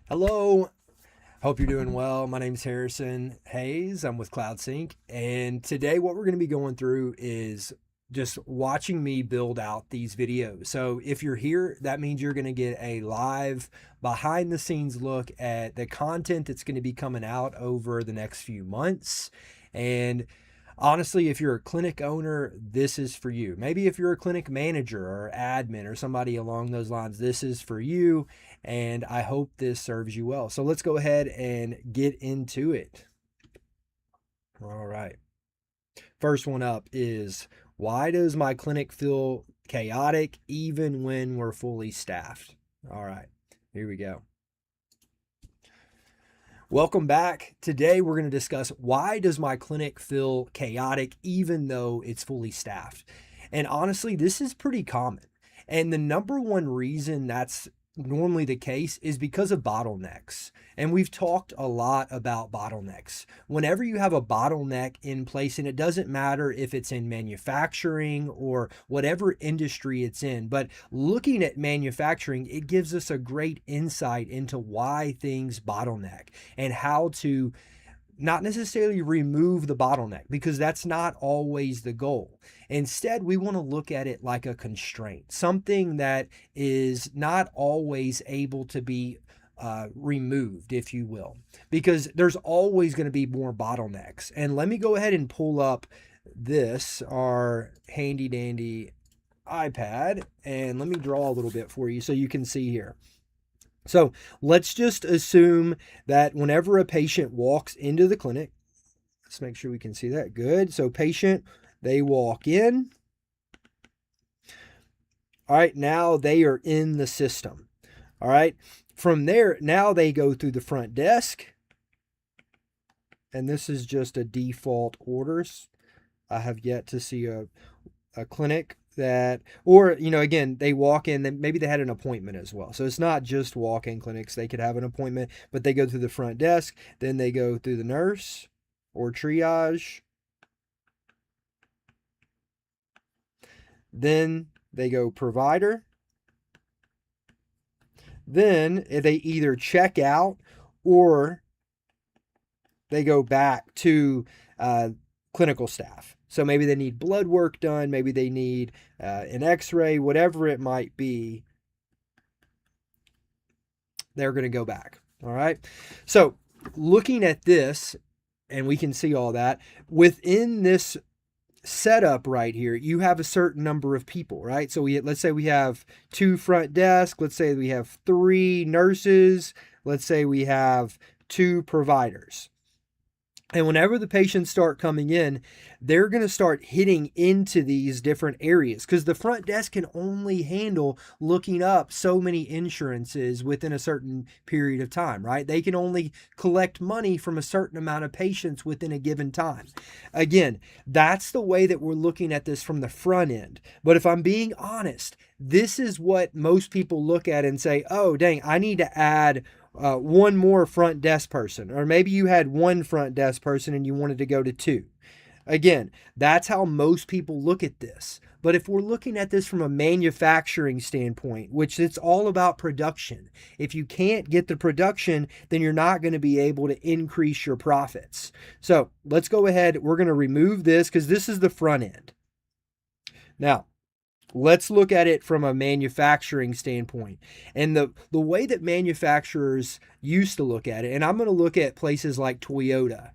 Hello, hope you're doing well. My name is Harrison Hayes. I'm with CloudSync, and today what we're going to be going through is just watching me build out these videos. So if you're here, that means you're going to get a live behind the scenes look at the content that's going to be coming out over the next few months. And honestly, if you're a clinic owner, this is for you. Maybe if you're a clinic manager or admin or somebody along those lines, this is for you. And I hope this serves you well. So let's go ahead and get into it. All right. First one up is, why does my clinic feel chaotic even when we're fully staffed? All right, here we go. Welcome back. Today we're going to discuss, why does my clinic feel chaotic even though it's fully staffed? And honestly, this is pretty common. And the number one reason that's normally the case is because of bottlenecks. And we've talked a lot about bottlenecks. Whenever you have a bottleneck in place, and it doesn't matter if it's in manufacturing or whatever industry it's in, but looking at manufacturing, it gives us a great insight into why things bottleneck and how to not necessarily remove the bottleneck, because that's not always the goal. Instead, we want to look at it like a constraint, something that is not always able to be removed, if you will, because there's always going to be more bottlenecks. And let me go ahead and pull up our handy dandy iPad, and let me draw a little bit for you so you can see here. So let's just assume that whenever a patient walks into the clinic, let's make sure we can see that. Good. So patient, they walk in. All right, now they are in the system. All right. From there, now they go through the front desk. And this is just a default orders. I have yet to see a clinic that, or, again, they walk in, then maybe they had an appointment as well. So it's not just walk-in clinics. They could have an appointment, but they go through the front desk, then they go through the nurse or triage. Then they go provider. Then they either check out or they go back to clinical staff. So maybe they need blood work done, maybe they need an x-ray, whatever it might be, they're going to go back. All right. So looking at this, and we can see all that within this setup right here, you have a certain number of people, right? So let's say we have 2 front desk, let's say we have 3 nurses, let's say we have 2 providers. And whenever the patients start coming in, they're going to start hitting into these different areas, because the front desk can only handle looking up so many insurances within a certain period of time, right? They can only collect money from a certain amount of patients within a given time. Again, that's the way that we're looking at this from the front end. But if I'm being honest, this is what most people look at and say, oh, dang, I need to add one more front desk person. Or maybe you had 1 front desk person and you wanted to go to 2. Again, that's how most people look at this. But if we're looking at this from a manufacturing standpoint, which it's all about production, if you can't get the production, then you're not going to be able to increase your profits. So let's go ahead. We're going to remove this because this is the front end. Now, let's look at it from a manufacturing standpoint. And the way that manufacturers used to look at it, and I'm going to look at places like Toyota,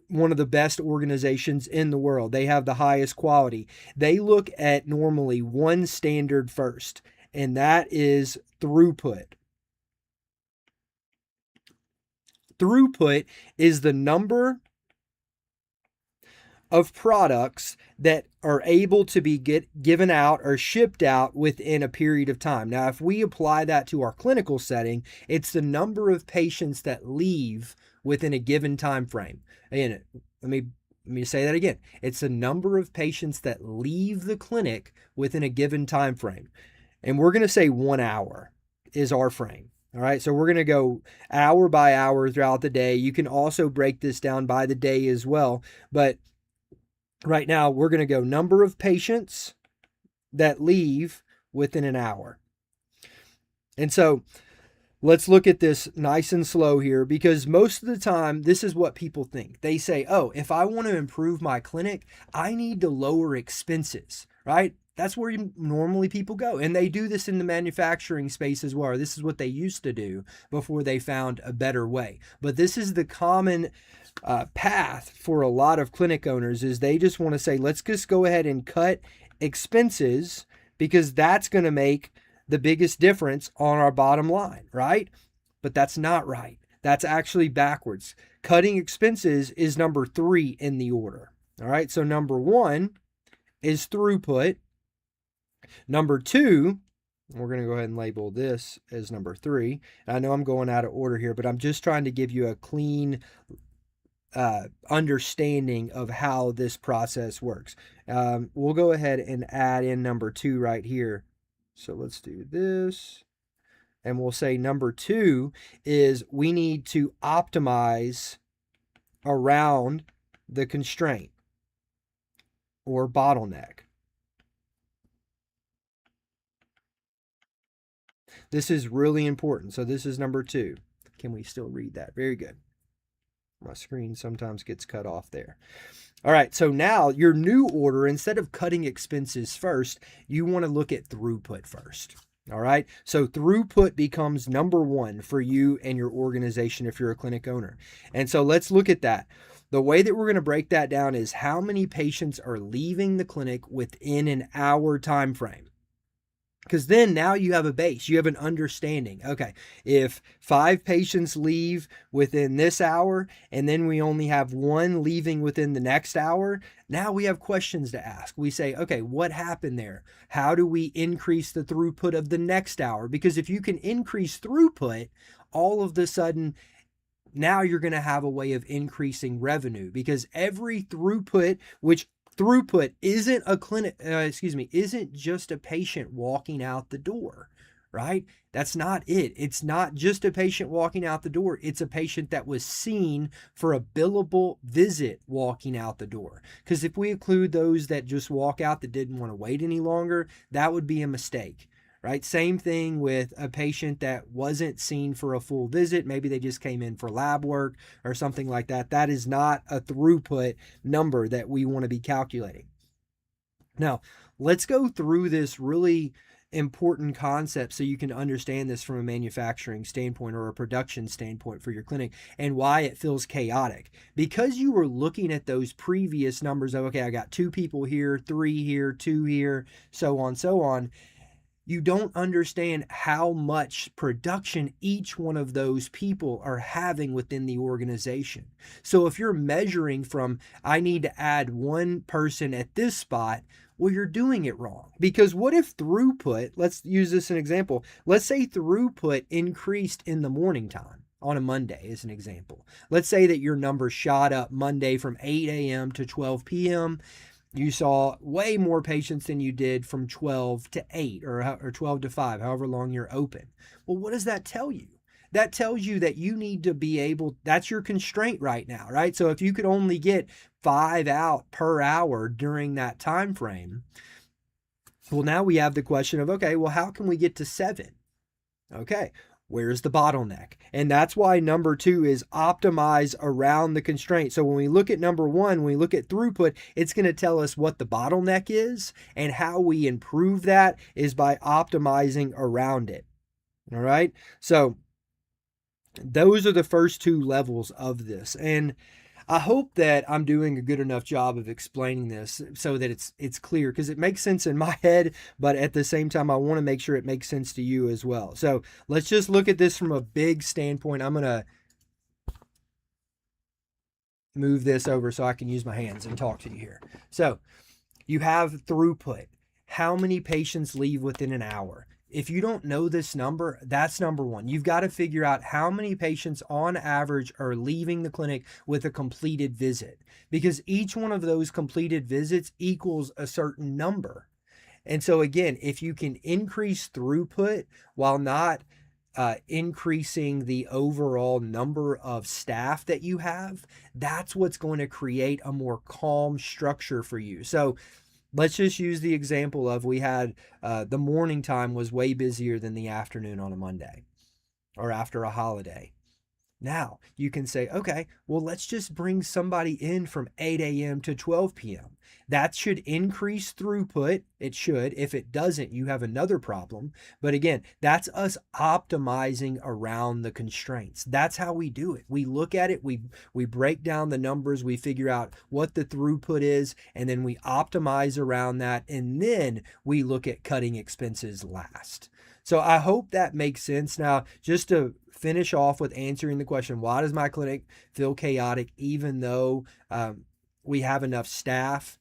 one of the best organizations in the world. They have the highest quality. They look at normally one standard first, and that is throughput. Throughput is the number of products that are able to be given out or shipped out within a period of time. Now, if we apply that to our clinical setting, it's the number of patients that leave within a given time frame. Again, let me say that again. It's the number of patients that leave the clinic within a given time frame. And we're going to say 1 hour is our frame. All right, so we're going to go hour by hour throughout the day. You can also break this down by the day as well, but right now, we're going to go number of patients that leave within an hour. And so let's look at this nice and slow here, because most of the time, this is what people think. They say, oh, if I want to improve my clinic, I need to lower expenses, right? That's where normally people go. And they do this in the manufacturing space as well. This is what they used to do before they found a better way. But this is the common path for a lot of clinic owners, is they just want to say, let's just go ahead and cut expenses, because that's going to make the biggest difference on our bottom line, right? But that's not right. That's actually backwards. Cutting expenses is number 3 in the order. All right. So number 1 is throughput. Number 2, we're going to go ahead and label this as number 3. I know I'm going out of order here, but I'm just trying to give you a clean understanding of how this process works. We'll go ahead and add in number 2 right here. So let's do this. And we'll say number 2 is we need to optimize around the constraint or bottleneck. This is really important. So this is number 2. Can we still read that? Very good. My screen sometimes gets cut off there. All right, so now your new order, instead of cutting expenses first, you want to look at throughput first. All right, so throughput becomes number 1 for you and your organization if you're a clinic owner. And so let's look at that. The way that we're going to break that down is how many patients are leaving the clinic within an hour time frame. Because then now you have a base, you have an understanding. Okay, if 5 patients leave within this hour, and then we only have 1 leaving within the next hour, now we have questions to ask. We say, okay, what happened there? How do we increase the throughput of the next hour? Because if you can increase throughput, all of a sudden, now you're going to have a way of increasing revenue, because every throughput, which throughput isn't a clinic, isn't just a patient walking out the door, right? That's not it. It's not just a patient walking out the door. It's a patient that was seen for a billable visit walking out the door. Because if we include those that just walk out that didn't want to wait any longer, that would be a mistake. Right? Same thing with a patient that wasn't seen for a full visit. Maybe they just came in for lab work or something like that. That is not a throughput number that we want to be calculating. Now, let's go through this really important concept so you can understand this from a manufacturing standpoint or a production standpoint for your clinic, and why it feels chaotic. Because you were looking at those previous numbers of, okay, I got 2 people here, 3 here, 2 here, so on. You don't understand how much production each one of those people are having within the organization. So if you're measuring from, I need to add 1 person at this spot, well, you're doing it wrong. Because what if throughput, let's use this as an example. Let's say throughput increased in the morning time on a Monday as an example. Let's say that your number shot up Monday from 8 a.m. to 12 p.m. You saw way more patients than you did from 12 to 8 or 12 to 5, however long you're open. Well, what does that tell you? That tells you that you need to be able, that's your constraint right now, right? So if you could only get 5 out per hour during that time frame, well, now we have the question of, okay, well, how can we get to 7? Okay, where's the bottleneck? And that's why number 2 is optimize around the constraint. So when we look at number 1, when we look at throughput, it's going to tell us what the bottleneck is, and how we improve that is by optimizing around it. All right. So those are the first 2 levels of this. And I hope that I'm doing a good enough job of explaining this so that it's clear, because it makes sense in my head, but at the same time, I want to make sure it makes sense to you as well. So let's just look at this from a big standpoint. I'm going to move this over so I can use my hands and talk to you here. So you have throughput. How many patients leave within an hour? If you don't know this number, that's number 1. You've got to figure out how many patients on average are leaving the clinic with a completed visit, because each one of those completed visits equals a certain number. And so again, if you can increase throughput while not increasing the overall number of staff that you have, that's what's going to create a more calm structure for you. So let's just use the example of, we had the morning time was way busier than the afternoon on a Monday. or after a holiday. Now you can say, okay, well, let's just bring somebody in from 8 a.m. to 12 p.m. That should increase throughput. It should. If it doesn't, you have another problem. But again, that's us optimizing around the constraints. That's how we do it. We look at it, we break down the numbers, we figure out what the throughput is, and then we optimize around that. And then we look at cutting expenses last. So I hope that makes sense. Now, just to finish off with answering the question, why does my clinic feel chaotic even though we have enough staff?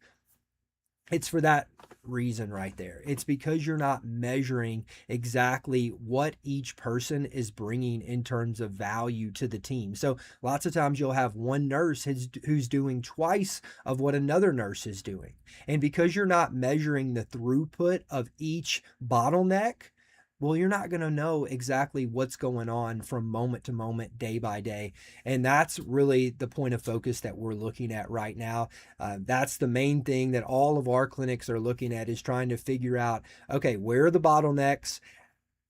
It's for that reason right there. It's because you're not measuring exactly what each person is bringing in terms of value to the team. So lots of times you'll have one nurse who's doing twice of what another nurse is doing. And because you're not measuring the throughput of each bottleneck, well, you're not going to know exactly what's going on from moment to moment, day by day. And that's really the point of focus that we're looking at right now. That's the main thing that all of our clinics are looking at, is trying to figure out, okay, where are the bottlenecks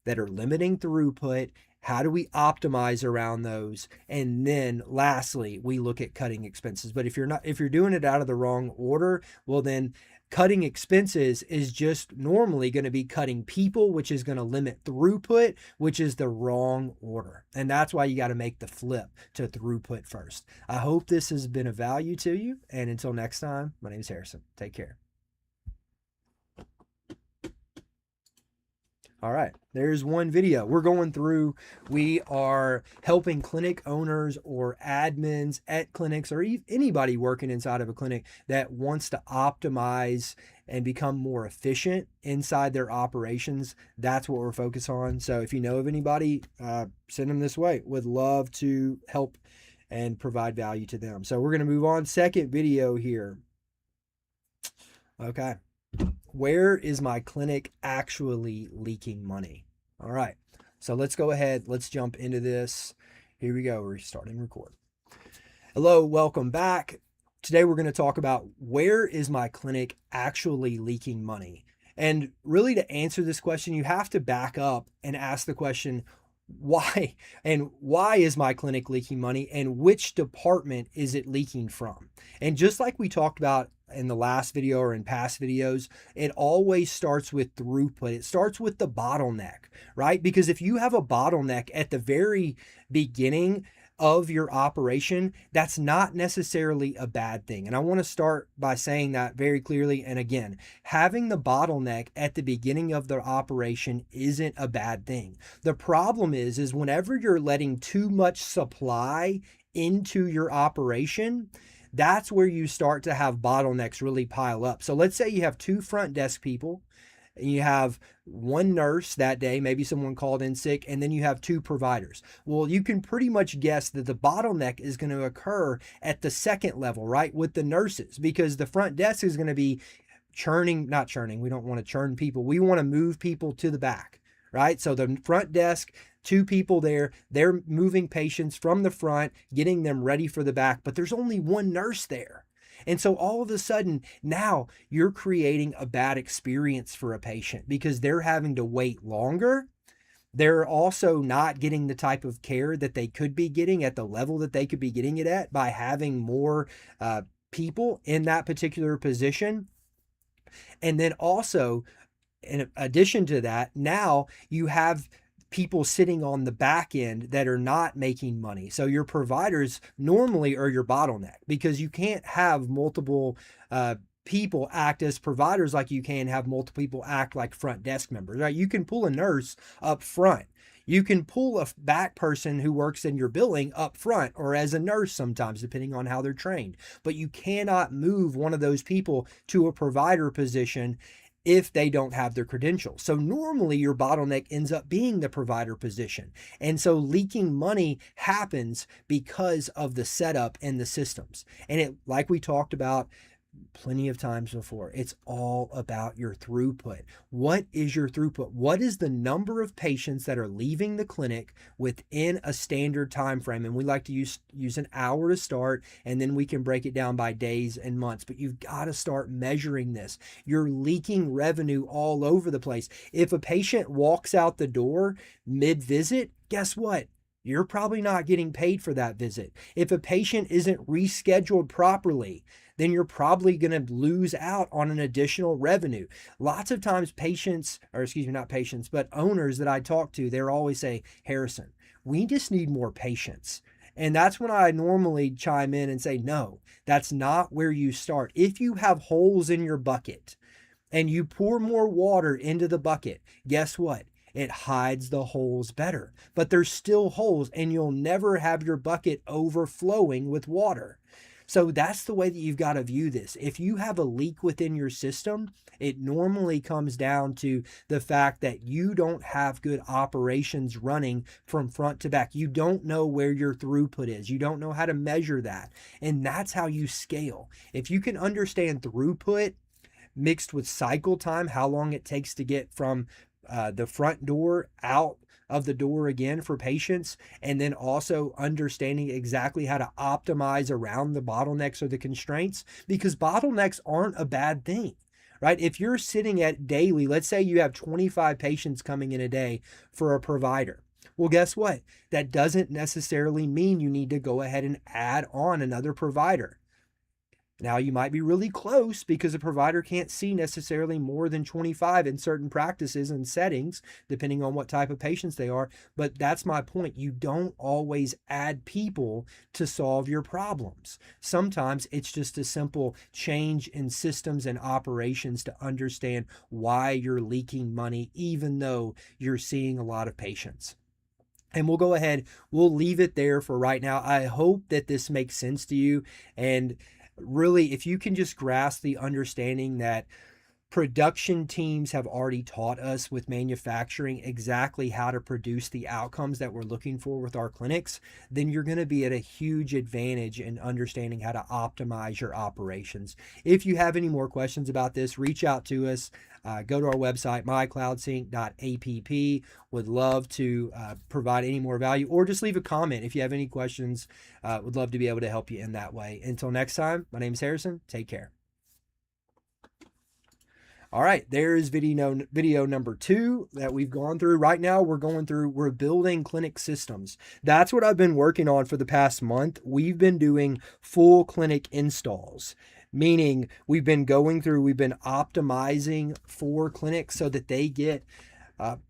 that are limiting throughput? How do we optimize around those? And then lastly, we look at cutting expenses. But if you're doing it out of the wrong order, well, then cutting expenses is just normally going to be cutting people, which is going to limit throughput, which is the wrong order. And that's why you got to make the flip to throughput first. I hope this has been of value to you. And until next time, my name is Harrison. Take care. All right, there's one video we're going through. We are helping clinic owners or admins at clinics, or anybody working inside of a clinic that wants to optimize and become more efficient inside their operations. That's what we're focused on. So if you know of anybody, send them this way. Would love to help and provide value to them. So we're going to move on. Second video here. Okay. Where is my clinic actually leaking money? All right, so let's go ahead. Let's jump into this. Here we go. We're starting record. Hello, welcome back. Today we're going to talk about where is my clinic actually leaking money? And really, to answer this question, you have to back up and ask the question, why? And why is my clinic leaking money, and which department is it leaking from? And just like we talked about in the last video or in past videos, it always starts with throughput. It starts with the bottleneck, right? Because if you have a bottleneck at the very beginning of your operation, that's not necessarily a bad thing. And I want to start by saying that very clearly. And again, having the bottleneck at the beginning of the operation isn't a bad thing. The problem is whenever you're letting too much supply into your operation, that's where you start to have bottlenecks really pile up. So let's say you have 2 front desk people, and you have 1 nurse that day, maybe someone called in sick, and then you have 2 providers. Well, you can pretty much guess that the bottleneck is going to occur at the second level, right, with the nurses, because the front desk is going to be not churning. We don't want to churn people. We want to move people to the back, right? So the front desk, 2 people there, they're moving patients from the front, getting them ready for the back, but there's only 1 nurse there. And so all of a sudden, now you're creating a bad experience for a patient because they're having to wait longer. They're also not getting the type of care that they could be getting at the level that they could be getting it at by having more people in that particular position. And then also, in addition to that, now you have people sitting on the back end that are not making money. So your providers normally are your bottleneck, because you can't have multiple people act as providers like you can have multiple people act like front desk members, right? You can pull a nurse up front. You can pull a back person who works in your billing up front, or as a nurse sometimes, depending on how they're trained. But you cannot move one of those people to a provider position if they don't have their credentials. So normally your bottleneck ends up being the provider position. And so leaking money happens because of the setup and the systems. And it, like we talked about plenty of times before. It's all about your throughput. What is your throughput? What is the number of patients that are leaving the clinic within a standard time frame? And we like to use an hour to start, and then we can break it down by days and months. But you've got to start measuring this. You're leaking revenue all over the place. If a patient walks out the door mid-visit, guess what? You're probably not getting paid for that visit. If a patient isn't rescheduled properly, then you're probably going to lose out on an additional revenue. Lots of times patients, or excuse me, not patients, but owners that I talk to, they're always say, Harrison, we just need more patience. And that's when I normally chime in and say, no, that's not where you start. If you have holes in your bucket and you pour more water into the bucket, guess what? It hides the holes better, but there's still holes, and you'll never have your bucket overflowing with water. So that's the way that you've got to view this. If you have a leak within your system, it normally comes down to the fact that you don't have good operations running from front to back. You don't know where your throughput is. You don't know how to measure that. And that's how you scale. If you can understand throughput mixed with cycle time, how long it takes to get from the front door out of the door again for patients, and then also understanding exactly how to optimize around the bottlenecks or the constraints, because bottlenecks aren't a bad thing, right? If you're sitting at daily, let's say you have 25 patients coming in a day for a provider. Well, guess what? That doesn't necessarily mean you need to go ahead and add on another provider. Now, you might be really close because a provider can't see necessarily more than 25 in certain practices and settings, depending on what type of patients they are. But that's my point. You don't always add people to solve your problems. Sometimes it's just a simple change in systems and operations to understand why you're leaking money, even though you're seeing a lot of patients. And we'll go ahead, we'll leave it there for right now. I hope that this makes sense to you. And really, if you can just grasp the understanding that production teams have already taught us with manufacturing exactly how to produce the outcomes that we're looking for with our clinics, then you're going to be at a huge advantage in understanding how to optimize your operations. If you have any more questions about this, reach out to us. Go to our website, mycloudsync.app. Would love to provide any more value, or just leave a comment if you have any questions. Would love to be able to help you in that way. Until next time, my name is Harrison. Take care. All right, there's video number 2 that we've gone through. Right now, we're building clinic systems. That's what I've been working on for the past month. We've been doing full clinic installs, meaning we've been optimizing for clinics so that they get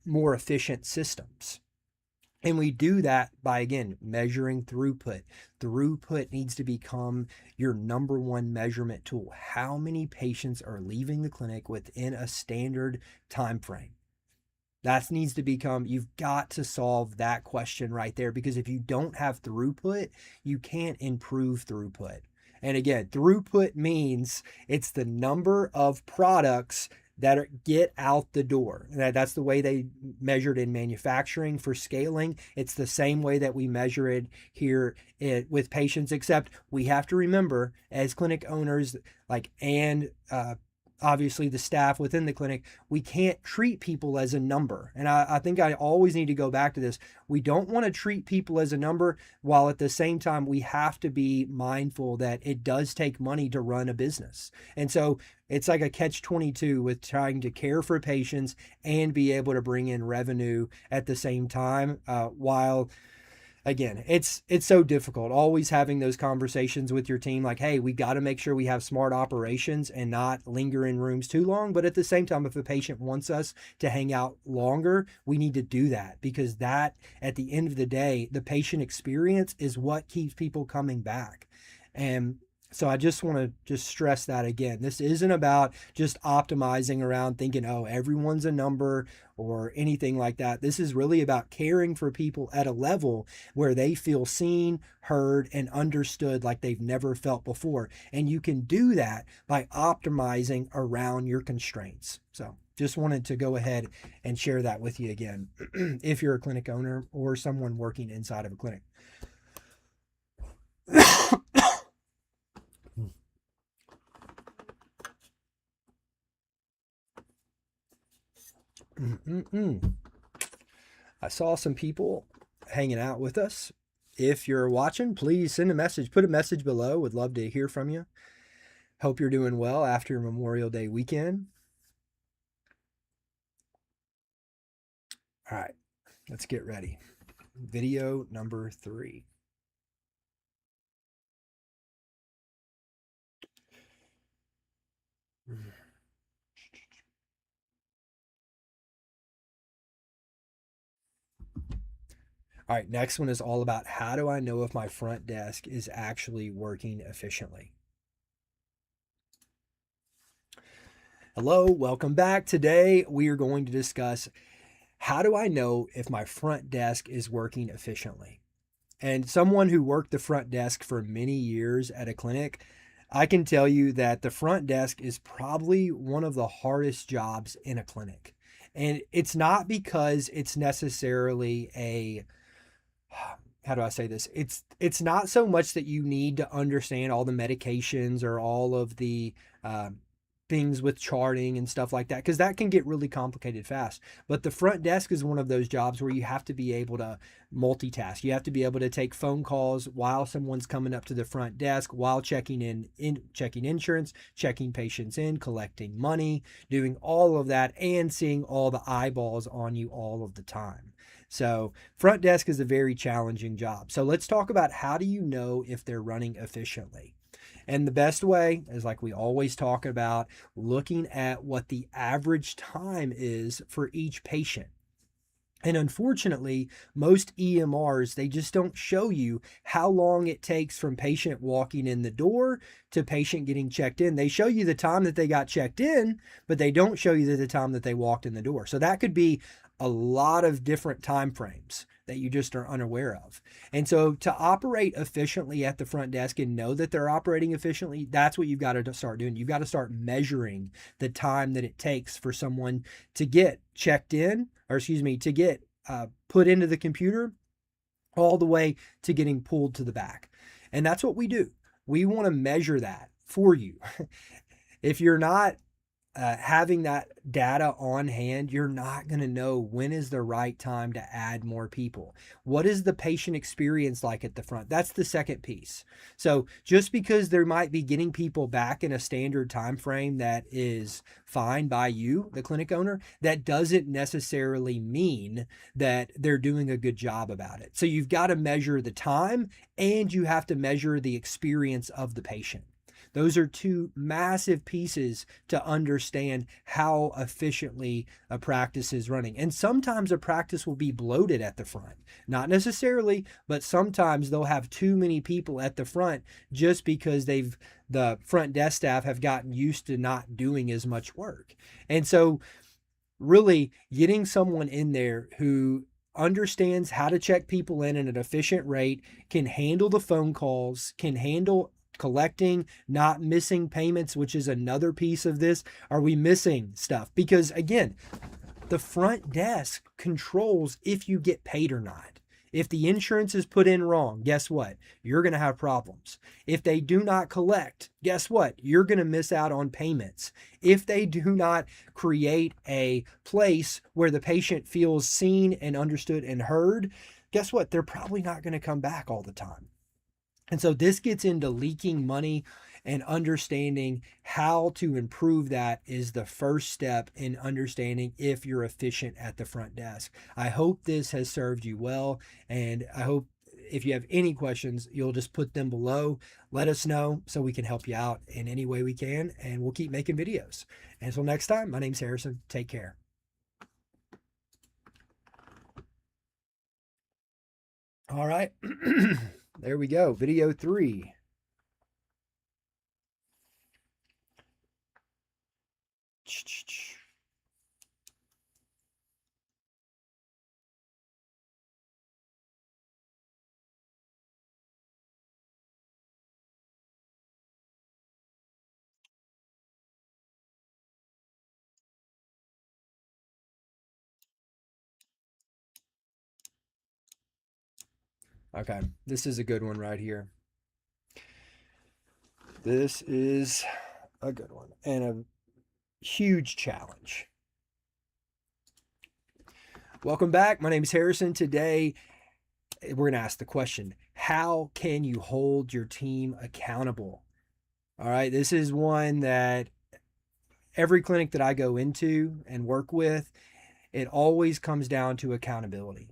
more efficient systems. And we do that by, again, measuring throughput. Throughput needs to become your number one measurement tool. How many patients are leaving the clinic within a standard time frame? That needs to become, you've got to solve that question right there, because if you don't have throughput, you can't improve throughput. And again, throughput means it's the number of products that get out the door. That's the way they measured in manufacturing for scaling. It's the same way that we measure it here with patients, except we have to remember as clinic owners, and obviously the staff within the clinic, we can't treat people as a number. And I think I always need to go back to this. We don't want to treat people as a number, while at the same time, we have to be mindful that it does take money to run a business. And so it's like a catch-22 with trying to care for patients and be able to bring in revenue at the same time, while again, it's so difficult always having those conversations with your team, like, hey, we got to make sure we have smart operations and not linger in rooms too long. But at the same time, if a patient wants us to hang out longer, we need to do that, because that, at the end of the day, the patient experience is what keeps people coming back. And so I just want to just stress that again. This isn't about just optimizing around thinking, oh, everyone's a number or anything like that. This is really about caring for people at a level where they feel seen, heard, and understood like they've never felt before. And you can do that by optimizing around your constraints. So just wanted to go ahead and share that with you again, if you're a clinic owner or someone working inside of a clinic. I saw some people hanging out with us. If you're watching, please send a message. Put a message below. Would love to hear from you. Hope you're doing well after Memorial Day weekend. All right, let's get ready. Video number 3. All right, next one is all about how do I know if my front desk is actually working efficiently? Hello, welcome back. Today we are going to discuss how do I know if my front desk is working efficiently? And someone who worked the front desk for many years at a clinic, I can tell you that the front desk is probably one of the hardest jobs in a clinic. And it's not because it's necessarily a how do I say this? It's not so much that you need to understand all the medications or all of the things with charting and stuff like that, because that can get really complicated fast. But the front desk is one of those jobs where you have to be able to multitask. You have to be able to take phone calls while someone's coming up to the front desk, while checking checking insurance, checking patients in, collecting money, doing all of that, and seeing all the eyeballs on you all of the time. So front desk is a very challenging job. So let's talk about how do you know if they're running efficiently? And the best way is, like we always talk about, looking at what the average time is for each patient. And unfortunately, most EMRs, they just don't show you how long it takes from patient walking in the door to patient getting checked in. They show you the time that they got checked in, but they don't show you the time that they walked in the door. So that could be a lot of different time frames that you just are unaware of. And so to operate efficiently at the front desk and know that they're operating efficiently, that's what you've got to start doing. You've got to start measuring the time that it takes for someone to get checked in, or to get put into the computer, all the way to getting pulled to the back. And that's what we do. We want to measure that for you. If you're not having that data on hand, you're not going to know when is the right time to add more people. What is the patient experience like at the front? That's the second piece. So just because there might be getting people back in a standard time frame that is fine by you, the clinic owner, that doesn't necessarily mean that they're doing a good job about it. So you've got to measure the time, and you have to measure the experience of the patient. Those are two massive pieces to understand how efficiently a practice is running. And sometimes a practice will be bloated at the front. Not necessarily, but sometimes they'll have too many people at the front just because the front desk staff have gotten used to not doing as much work. And so really getting someone in there who understands how to check people in at an efficient rate, can handle the phone calls, can handle collecting, not missing payments, which is another piece of this. Are we missing stuff? Because again, the front desk controls if you get paid or not. If the insurance is put in wrong, guess what? You're going to have problems. If they do not collect, guess what? You're going to miss out on payments. If they do not create a place where the patient feels seen and understood and heard, guess what? They're probably not going to come back all the time. And so this gets into leaking money, and understanding how to improve that is the first step in understanding if you're efficient at the front desk. I hope this has served you well, and I hope if you have any questions, you'll just put them below. Let us know so we can help you out in any way we can, and we'll keep making videos. Until next time, my name's Harrison. Take care. All right. There we go. Video 3. Okay, this is a good one right here. This is a good one and a huge challenge. Welcome back. My name is Harrison. Today, we're going to ask the question, how can you hold your team accountable? All right, this is one that every clinic that I go into and work with, it always comes down to accountability.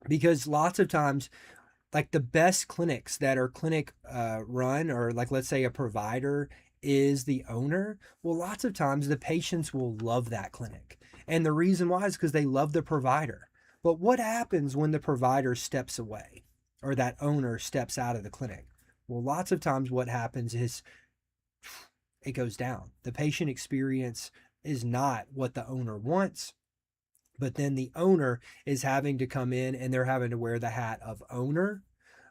Because lots of times, like the best clinics that are clinic run, or like let's say a provider is the owner, well, lots of times the patients will love that clinic. And the reason why is because they love the provider. But what happens when the provider steps away or that owner steps out of the clinic? Well, lots of times what happens is it goes down. The patient experience is not what the owner wants. But then the owner is having to come in and they're having to wear the hat of owner,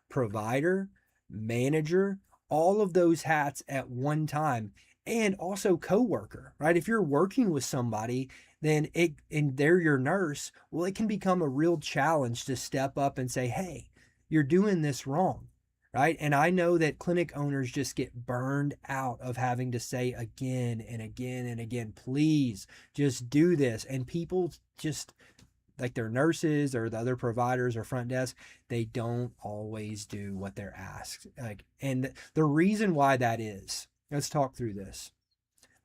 provider, manager, all of those hats at one time, and also coworker, right? If you're working with somebody, then and they're your nurse, well, it can become a real challenge to step up and say, hey, you're doing this wrong. Right. And I know that clinic owners just get burned out of having to say again and again and again, please just do this. And people just, like their nurses or the other providers or front desk, they don't always do what they're asked. And the reason why that is, let's talk through this.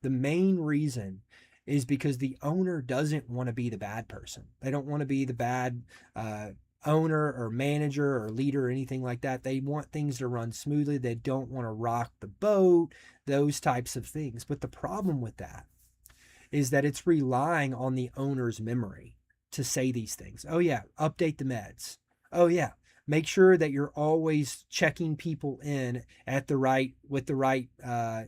The main reason is because the owner doesn't want to be the bad person. They don't want to be the bad owner or manager or leader or anything like that. They want things to run smoothly. They don't want to rock the boat, those types of things. But the problem with that is that it's relying on the owner's memory to say these things. Oh yeah, update the meds. Oh yeah, make sure that you're always checking people in at the right, with the right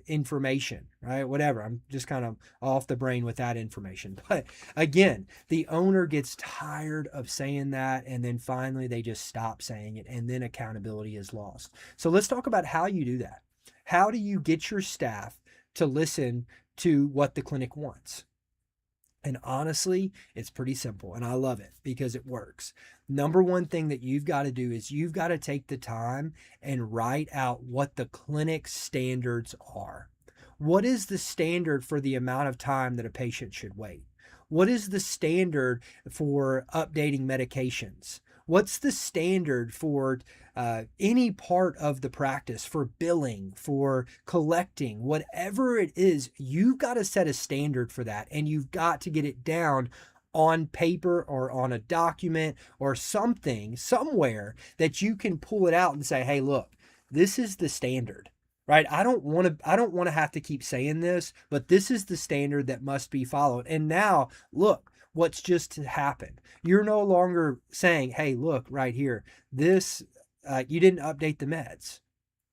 information, right? Whatever. I'm just kind of off the brain with that information. But again, the owner gets tired of saying that, and then finally they just stop saying it, and then accountability is lost. So let's talk about how you do that. How do you get your staff to listen to what the clinic wants? And honestly, it's pretty simple, and I love it because it works. Number one thing that you've got to do is you've got to take the time and write out what the clinic standards are. What is the standard for the amount of time that a patient should wait? What is the standard for updating medications? What's the standard for any part of the practice, for billing, for collecting, whatever it is? You've got to set a standard for that, and you've got to get it down on paper or on a document or something somewhere that you can pull it out and say, hey, look, this is the standard. Right? I don't want to have to keep saying this, but this is the standard that must be followed. And now, look, what's just happened. You're no longer saying, hey, look right here, this, you didn't update the meds.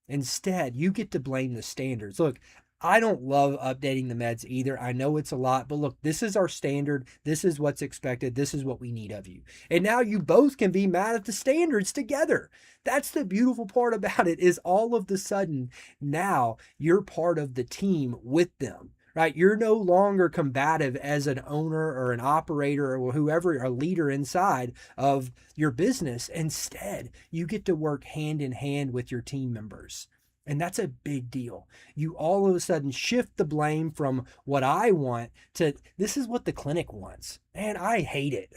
Instead, you get to blame the standards. Look, I don't love updating the meds either. I know it's a lot, but look, this is our standard. This is what's expected. This is what we need of you. And now you both can be mad at the standards together. That's the beautiful part about it, is all of the sudden now you're part of the team with them. Right? You're no longer combative as an owner or an operator or whoever, a leader inside of your business. Instead, you get to work hand in hand with your team members. And that's a big deal. You all of a sudden shift the blame from what I want to this is what the clinic wants. And I hate it.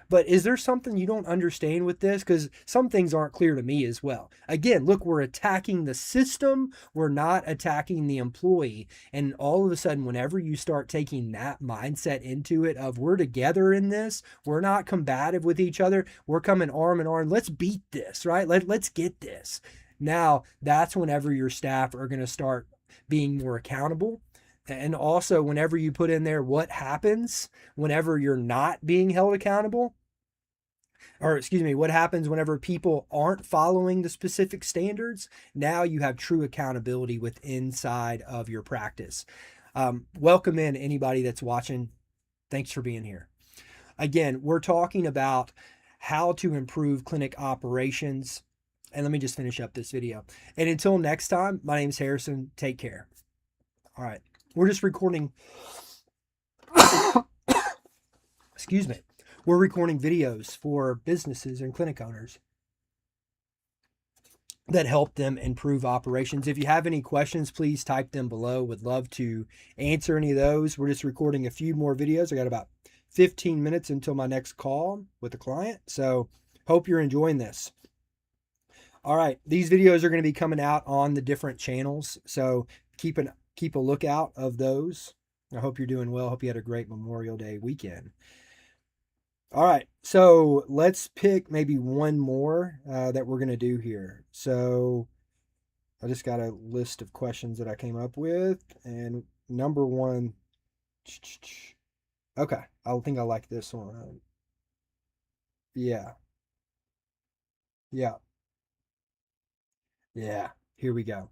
But is there something you don't understand with this? Because some things aren't clear to me as well. Again, look, we're attacking the system. We're not attacking the employee. And all of a sudden, whenever you start taking that mindset into it of we're together in this, we're not combative with each other. We're coming arm in arm. Let's beat this, right? Let's get this. Now, that's whenever your staff are going to start being more accountable. And also, whenever you put in there what happens whenever you're not being held accountable, or excuse me, what happens whenever people aren't following the specific standards, now you have true accountability with inside of your practice. Welcome in anybody that's watching. Thanks for being here. Again, we're talking about how to improve clinic operations. And let me just finish up this video. And until next time, my name is Harrison. Take care. All right. We're just recording. Excuse me. We're recording videos for businesses and clinic owners that help them improve operations. If you have any questions, please type them below. Would love to answer any of those. We're just recording a few more videos. I got about 15 minutes until my next call with a client. So hope you're enjoying this. All right, these videos are going to be coming out on the different channels, so keep a lookout of those. I hope you're doing well. Hope you had a great Memorial Day weekend. All right, so let's pick maybe one more that we're going to do here. So I just got a list of questions that I came up with, and number one, okay, I think I like this one. Yeah, yeah, yeah. Here we go.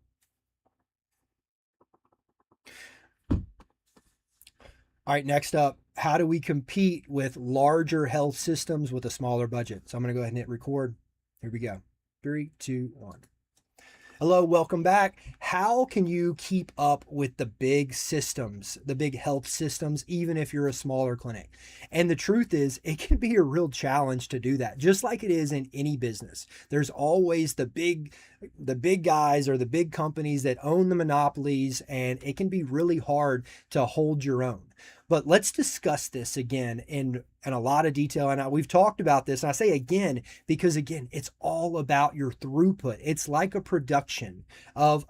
All right, next up, how do we compete with larger health systems with a smaller budget? So I'm going to go ahead and hit record. Here we go. 3, 2, 1. Hello, welcome back. How can you keep up with the big systems, the big health systems, even if you're a smaller clinic? And the truth is, it can be a real challenge to do that, just like it is in any business. There's always the big guys or the big companies that own the monopolies, and it can be really hard to hold your own. But let's discuss this again in a lot of detail. And we've talked about this, and I say again, because again, it's all about your throughput. It's like a production of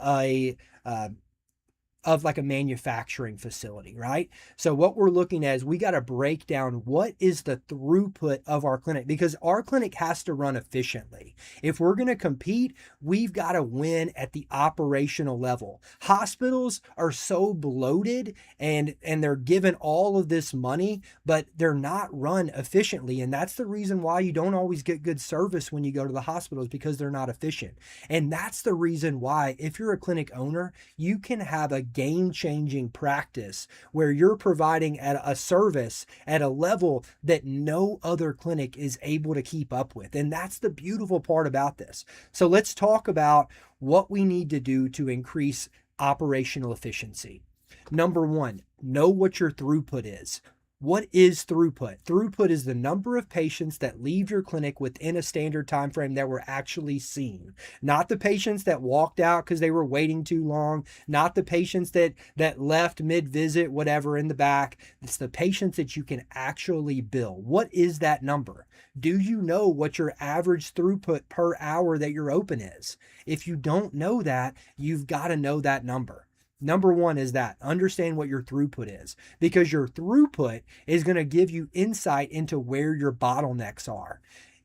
like a manufacturing facility, right? So what we're looking at is we got to break down what is the throughput of our clinic, because our clinic has to run efficiently. If we're going to compete, we've got to win at the operational level. Hospitals are so bloated and they're given all of this money, but they're not run efficiently. And that's the reason why you don't always get good service when you go to the hospitals, because they're not efficient. And that's the reason why, if you're a clinic owner, you can have a game-changing practice where you're providing a service at a level that no other clinic is able to keep up with. And that's the beautiful part about this. So let's talk about what we need to do to increase operational efficiency. Number one, know what your throughput is. What is throughput? Throughput is the number of patients that leave your clinic within a standard time frame that were actually seen. Not the patients that walked out because they were waiting too long, not the patients that left mid-visit, whatever, in the back. It's the patients that you can actually bill. What is that number? Do you know what your average throughput per hour that you're open is? If you don't know that, you've got to know that number. Number one is that understand what your throughput is, because your throughput is going to give you insight into where your bottlenecks are.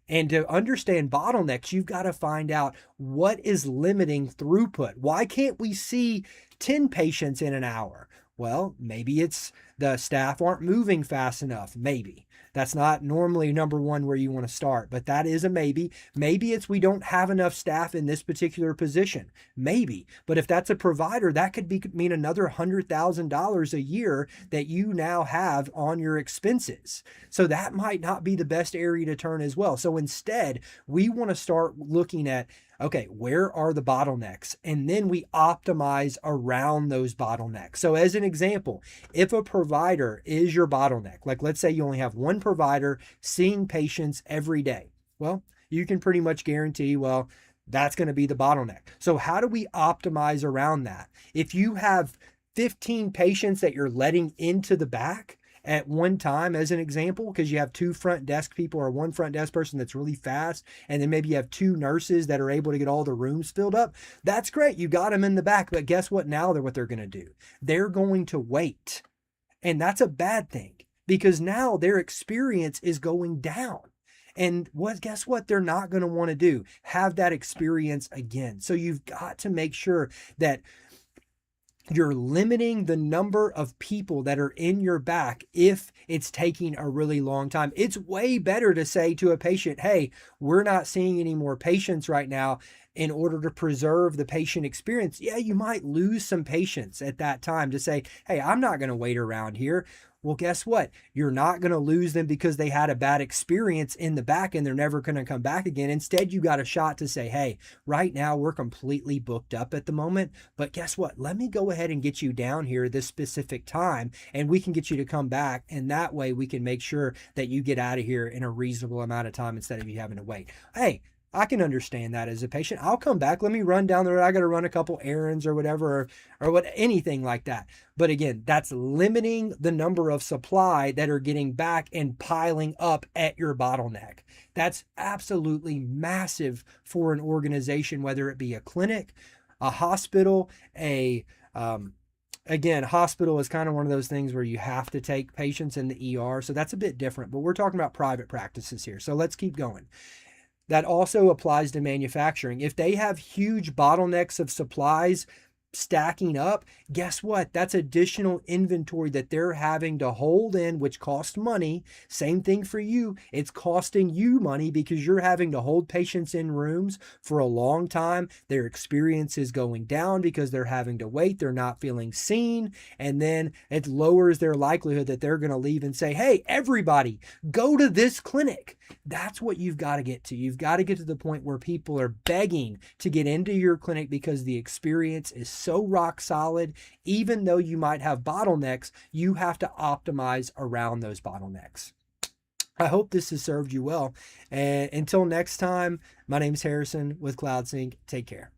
And to understand bottlenecks, you've got to find out what is limiting throughput. Why can't we see 10 patients in an hour? Well, maybe it's the staff aren't moving fast enough. Maybe. That's not normally number one where you want to start, but that is a maybe. Maybe it's we don't have enough staff in this particular position. Maybe. But if that's a provider, that could mean another $100,000 a year that you now have on your expenses. So that might not be the best area to turn as well. So instead, we want to start looking at, okay, where are the bottlenecks? And then we optimize around those bottlenecks. So as an example, if a provider is your bottleneck, like let's say you only have one provider seeing patients every day, well, you can pretty much guarantee, well, that's going to be the bottleneck. So how do we optimize around that? If you have 15 patients that you're letting into the back at one time, as an example, because you have two front desk people or one front desk person that's really fast, and then maybe you have two nurses that are able to get all the rooms filled up, that's great. You got them in the back, but guess what? Now what they're going to do? They're going to wait. And that's a bad thing, because now their experience is going down. And guess what? They're not going to want to do, have that experience again. So you've got to make sure that you're limiting the number of people that are in your back if it's taking a really long time. It's way better to say to a patient, hey, we're not seeing any more patients right now, in order to preserve the patient experience. Yeah, you might lose some patients at that time to say, hey, I'm not going to wait around here. Well, guess what? You're not going to lose them because they had a bad experience in the back and they're never going to come back again. Instead, you got a shot to say, hey, right now we're completely booked up at the moment, but guess what? Let me go ahead and get you down here this specific time and we can get you to come back. And that way we can make sure that you get out of here in a reasonable amount of time instead of you having to wait. Hey, I can understand that as a patient. I'll come back. Let me run down the road. I got to run a couple errands or whatever, or what, anything like that. But again, that's limiting the number of supply that are getting back and piling up at your bottleneck. That's absolutely massive for an organization, whether it be a clinic, a hospital, again, hospital is kind of one of those things where you have to take patients in the ER. So that's a bit different, but we're talking about private practices here. So let's keep going. That also applies to manufacturing. If they have huge bottlenecks of supplies stacking up, guess what? That's additional inventory that they're having to hold in, which costs money. Same thing for you. It's costing you money because you're having to hold patients in rooms for a long time. Their experience is going down because they're having to wait. They're not feeling seen. And then it lowers their likelihood that they're going to leave and say, hey, everybody, go to this clinic. That's what you've got to get to. You've got to get to the point where people are begging to get into your clinic because the experience is so rock solid. Even though you might have bottlenecks, you have to optimize around those bottlenecks. I hope this has served you well. And until next time, my name is Harrison with CloudSync. Take care.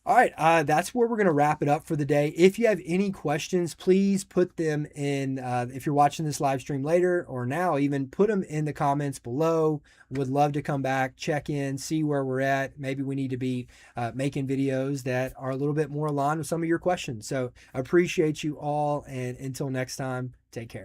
All right, that's where we're going to wrap it up for the day. If you have any questions, please put them in, if you're watching this live stream later or now, even put them in the comments below. Would love to come back, check in, see where we're at. Maybe we need to be making videos that are a little bit more aligned with some of your questions. So appreciate you all. And until next time, take care.